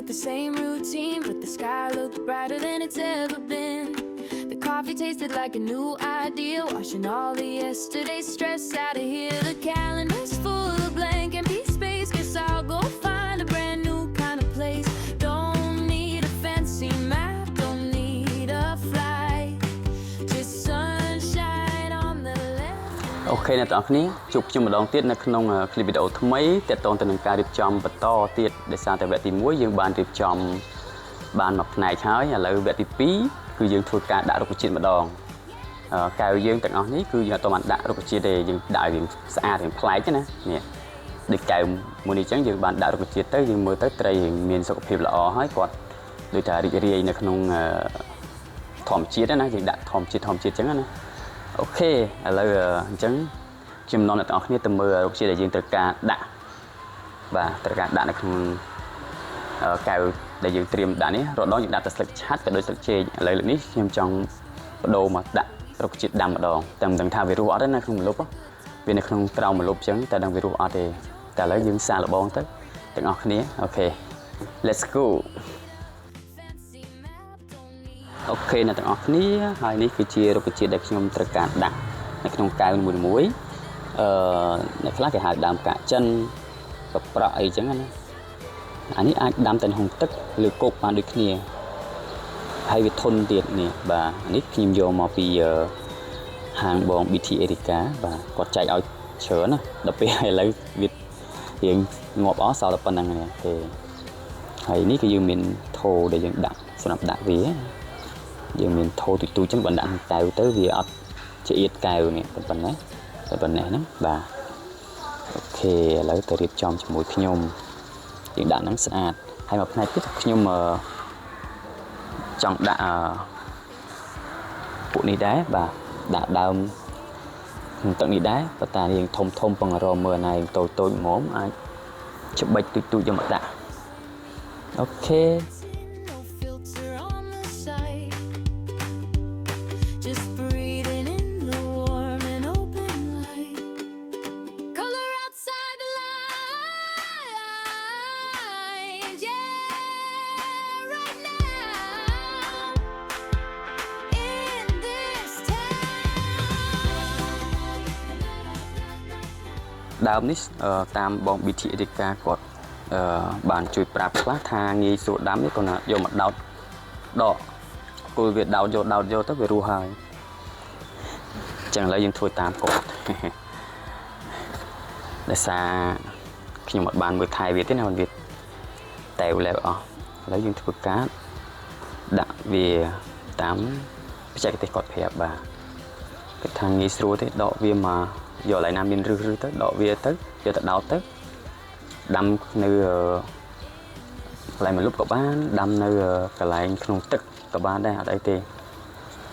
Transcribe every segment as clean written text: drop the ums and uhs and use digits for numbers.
with the same routine, but the sky looked brighter than it's ever been. The coffee tasted like a new idea, washing all the yesterday stress out of here. The calendar's full of blank empty space, guess I'll go find a brand new kind of place. Don't need a fancy map, don't need a flight, just sunshine on the left. អូខេអ្នកទាំងអស់គ្នាជួបខ្ញុំម្ដងទៀតនៅក្នុងคลิปវីដេអូថ្មីទាក់ទងទៅនឹងការរៀបចំបន្តទៀតដោយសារតែវគ្គទី1យើងបានរៀបចំបានមួយផ្នែកហើយឥឡូវវគ្គទី2គឺយើងធ្វើការដាក់រុក្ខជាតិម្ដងកែវយើងទាំងអស់នេះគឺយើងអត់បានដាក់រុក្ខជាតិទេយើងដាក់យើងស្អាតរៀងប្លែកណានេះដូចកែវមួយនេះអញ្ចឹងយើងបានដាក់រុក្ខជាតិទៅយើងមើលទៅត្រីមានសុខភាពល្អហើយគាត់ដូចថារីករាយនៅក្នុងធម្មជាតិណាយើងដាក់ធម្មជាតិអញ្ចឹងណាអូខេឥឡូវអញ្ចឹងខ្ញុំនាំអ្នកទាំងអស់គ្នាទៅមើលរុក្ខជាតិដែលយើងត្រូវការដាក់បាទត្រូវការដាក់នៅក្នុងកែវដែលយើងត្រៀមដាក់នេះរដងយើងដាក់តែស្លឹកឆាត់ក៏ដូចស្លឹកចេកឥឡូវនេះខ្ញុំចង់បដូរមកដាក់រុក្ខជាតិដាំម្ដងតែមិនដឹងថាវារស់អត់ទេនៅក្នុងម្លប់វានៅក្នុងក្រោមម្លប់អញ្ចឹងតែដឹងវារស់អត់ទេតែឥឡូវយើងសាកល្បងទៅទាំងអស់គ្នាអូខេ let's go អូខេអ្នកទាំងអស់គ្នាហើយនេះគឺជារុក្ខជាតិដែលខ្ញុំត្រូវការដាក់នៅក្នុងកែវមួយអ្នកខ្លះគេហៅដើមកាក់ចិនប្រប្រក់អីចឹងណាអានេះអាចដាំតែក្នុងទឹកឬគោកបានដូចគ្នាហើយវាធន់ទៀតនេះបាទអានេះខ្ញុំយកមកពីហាងបង BT Erica បាទគាត់ចែកឲ្យច្រើនណាដល់ពេលឥឡូវវារៀងងាប់អស់សល់តែប៉ុណ្្នឹងទេអូហើយនេះគឺយើងមានថូដែលយើងដាក់សម្រាប់ដាក់វាយើងមានថូទូចៗចឹងបើដាក់ក្នុងកែវទៅវាអត់ឆ្អៀតកែវនេះប៉ុណ្ណេះហ្នឹងបាទអូខេឥឡូវទៅរៀបចំជាមួយខ្ញុំយើងដាក់ហ្នឹងស្អាតហើយមួយផ្នែកទៀតខ្ញុំចង់ដាក់ពួកនេះដែរបាទដាក់ដើមក្នុងទឹកនេះដែរប៉ុន្តែរៀងធំពងរមើលណៃតូចហ្មងអាចច្បិចទូចយកមកដាក់អូខេដើមនេះតាមបង BT Erica គាត់បានជួយប្រាប់ខ្លះថាងាយស្រួលដាំនេះគាត់ណាយកមកដោតដកគល់វាដោតយកទៅវារស់ហើយអញ្ចឹងឥឡូវយើងធ្វើតាមគាត់ដោយសារខ្ញុំអត់បានមើលថែវាទេណាវាតែវលែអស់ឥឡូវយើងធ្វើការដាក់វាតាមបច្ចេកទេសគាត់ប្រាប់បាទគាត់ថាងាយស្រួលទេដកវាមកយកឡើយណាមានរឹសទៅដកវាទៅយកទៅដោតទៅដាំនៅកន្លែងមួយលុបក៏បានដាំនៅកន្លែងក្នុងទឹកក៏បានដែរអត់អីទេ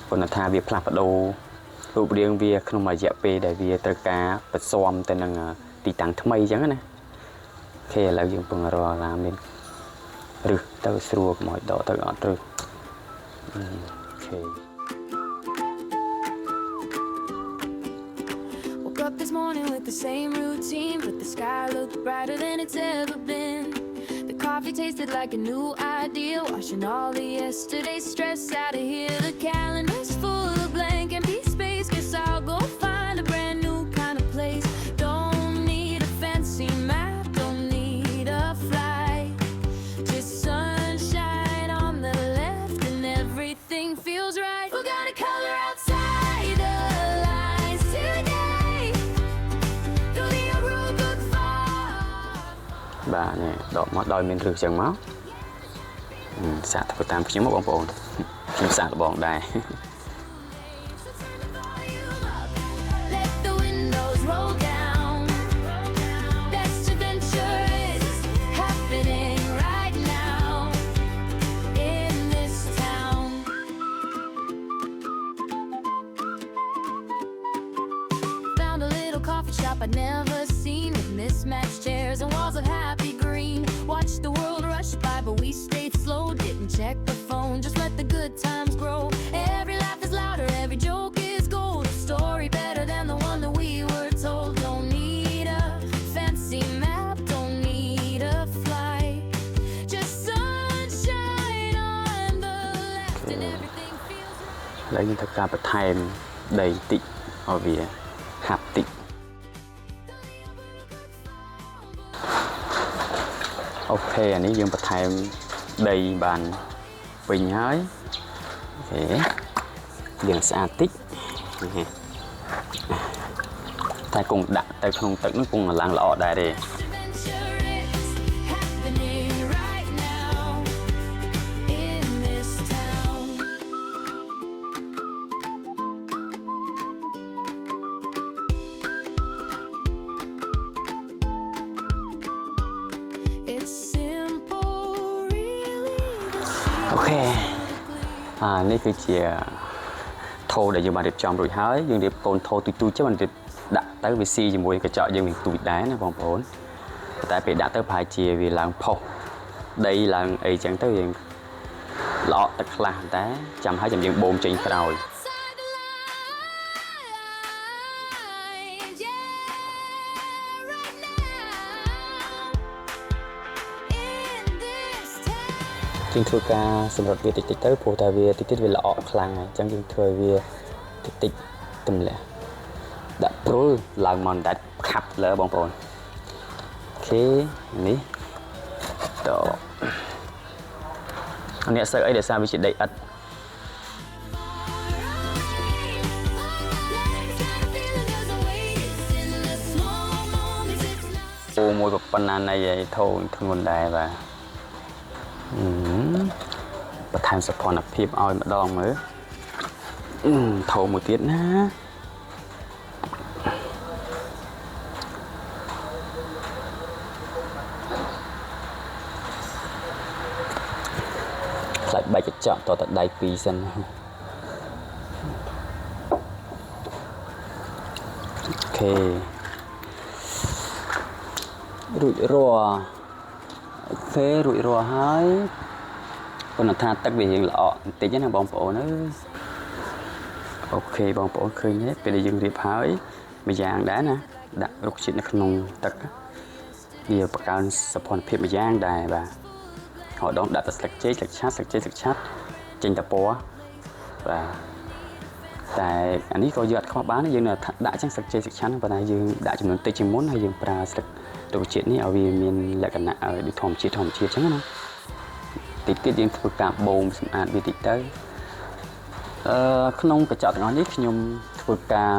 ប៉ុន្តែថាវាផ្លាស់ប្ដូររូបរាងវាក្នុងរយៈពេលដែលវាត្រូវការបន្ស៊ាំទៅនឹងទីតាំងថ្មីអញ្ចឹងណាអូខេឥឡូវយើងពងរកឡាមានរឹសទៅស្រួលកុំឲ្យដកទៅអត់រឹសអូខេUp this morning with the same routine, but the sky looked brighter than it's ever been. The coffee tasted like a new idea, washing all the yesterday stress out of here. The calendar's full of blank empty space, guess I'll go find a brand new kind of place. Don't need a fancy map, don't need a flight, just sunshine on the left and everything feels right. We're gonna color outside the lines today.បាទនេះដកមកដោយមានរឹសចឹងមកសាកធ្វើតាមខ្ញុំមកបងប្អូនខ្ញុំសាកល្បងដែរ I'd never seen with mismatched chairs and walls of happy green. Watched the world rush by, but we stayed slow. Didn't check the phone, just let the good times grow. Every laugh is louder, every joke is gold. A story better than the one that we were told. Don't need a fancy map, don't need a flight, just sun. lấy những thực ca bật thèm đầy tị ở vì hạp tị ok anh ấy dương bật thèm đầy bàn bình hơi thế dương xa tích ta cùng đặt tay không tận nó cùng là làng lọ đại đi Adventure is happening right now in this town. It's simple, really. ok នេះគឺជាថោដែលយើងបានរៀបចំរួចហើយយើងរៀបកូនថោទុយៗchứបានរៀបដាក់ទៅវាស៊ីជាមួយកញ្ចក់យើងនឹងទូចដែរណាបងប្អូនតែពេលដាក់ទៅប្រហែលជាវាឡើងផុសដីឡើងអីចឹងទៅយើងល្អទឹកខ្លះតែចាំឲ្យយើងបូមចេញក្រោយ Outside the lines, yeah, right now in this town. ជាងធ្វើការសម្រាប់វាតិចៗទៅព្រោះតែវាតិចៗវាល្អខ្លាំងហើយអញ្ចឹងយើងធ្វើវាតិចៗទម្លាក់ដាក់ព្រុលឡើងមកដាច់ខាប់លើបងប្អូនអូខេនេះតនេះសើអីដែលសារវាជាដីឥដ្ឋ អូមួយប៉ុណ្ណានៃឯធូរធ្ងន់ដែរបាទបន្ថែមសោភ័ណភាពឲ្យម្ដងមើលធូរមួយទៀតណាខ្លាចបែកកញ្ចក់តទៅដៃពីរសិនអូខេរួចរាល់អូខេរួចរាល់ហើយប៉ុន្តែថាទឹកវារៀងល្អបន្តិចណាបងប្អូនអើយអូខេបងប្អូនឃើញទេពេលដែលយើងរៀបហើយមួយយ៉ាងដែរណាដាក់រុក្ខជាតិនៅក្នុងទឹកវាបង្កើនសោភ័ណភាពមួយយ៉ាងដែរបាទហើយដងដាក់តែស្លឹកចេកស្លឹកឆាត់ស្លឹកចេកស្លឹកឆាត់ចេញតែពណ៌បាទតែអានេះក៏យើងអត់ខ្វះបានយើងដាក់ចឹងស្លឹកចេកស្លឹកឆាត់ប៉ុន្តែយើងដាក់ចំនួនតិចជាងមុនហើយយើងប្រើស្លឹករុក្ខជាតិនេះឲ្យវាមានលក្ខណៈដូចធម្មជាតិចឹងណាតិចទៀតយើងធ្វើការបូមសម្អាតវាតិចទៅក្នុងកញ្ចក់ទាំងអស់នេះខ្ញុំធ្វើការ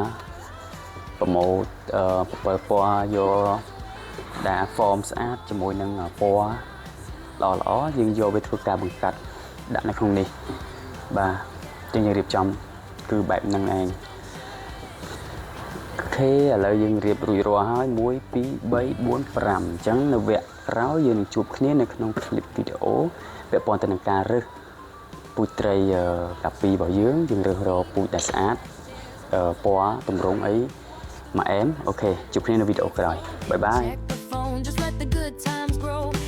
ប្រម៉ូទ7ពណ៌យកដាក់ form ស្អាតជាមួយនឹងពណ៌ល្អយើងយកវាធ្វើការបង្កាត់ដាក់នៅក្នុងនេះបាទយើងរៀបចំគឺបែបហ្នឹងឯងអូខេឥឡូវយើងរៀបរួចរាល់ហើយ1 2 3 4 5អញ្ចឹងនៅវគ្គក្រោយយើងនឹងជួបគ្នានៅក្នុង clip វីដេអូពាក់ព័ន្ធទៅនឹងការរើសពូជត្រីកាពីរបស់យើងរើសរកពូជដែលស្អាតពណ៌ទម្រង់អីមកអែមអូខេជួបគ្នានៅវីដេអូក្រោយបាយបាយ Check the phone, just let the good times grow.